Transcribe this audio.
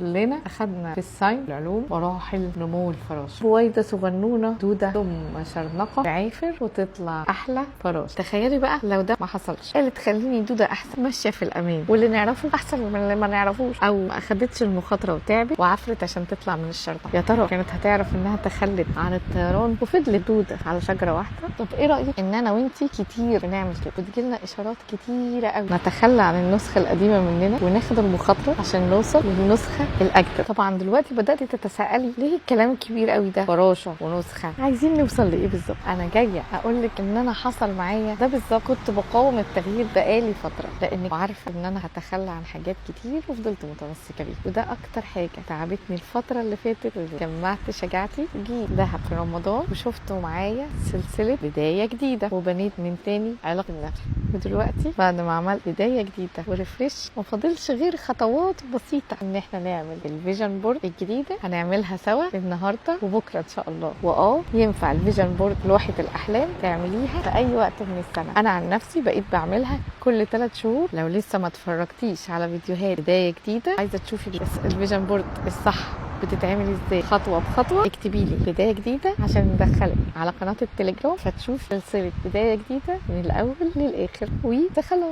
كلنا اخدنا في الساين العلوم مراحل نمو الفراشه. بويضه صغنونه دوده ثم شرنقه عافر وتطلع احلى فراشه. تخيلي بقى لو ده ما حصلش، قالت خليني دوده احسن ماشيه في الامان، واللي نعرفه احسن من اللي ما نعرفوش، او ما اخدتش المخاطره وتعبت وعفرت عشان تطلع من الشرنقه. يا ترى كانت هتعرف انها تخلت عن الطيران وفضلت دوده على شجره واحده؟ طب ايه رايك ان انا وانتي كتير بنعمل كده وتجيلنا اشارات كتيره قوي نتخلى عن النسخه القديمه مننا وناخد المخاطره عشان نوصل للنسخه الاجدد؟ طبعا دلوقتي بداتي تتساءلي ليه الكلام الكبير قوي ده، فراشه ونسخه، عايزين نوصل لايه بالظبط؟ انا جايه اقول لك ان انا حصل معايا ده بالظبط. كنت بقاوم التغيير بقالي فتره لاني عارفه ان انا هتخلى عن حاجات كتير وفضلت متمسكه بيه، وده اكتر حاجه تعبتني الفتره اللي فاتت. جمعت شجاعتي، جيت دهب في رمضان وشفته معايا سلسله بدايه جديده وبنيت من تاني علاقه بنفسي. ودلوقتي بعد ما عملت بدايه جديده وريفريش ما فاضلش غير خطوات بسيطه ان احنا نعمل الفيجن بورد الجديده. هنعملها سوا النهارده وبكره ان شاء الله. ينفع الفيجن بورد لوحه الاحلام تعمليها في اي وقت من السنه. انا عن نفسي بقيت بعملها كل 3 شهور. لو لسه ما اتفرجتيش على فيديوهات بدايه جديده عايزه تشوفي الفيجن بورد الصح بتتعمل ازاي خطوه بخطوه، اكتبي لي بدايه جديده عشان ندخلك على قناه التليجرام فتشوفي سلسله بدايه جديده من الاول للاخر. وده خلاص.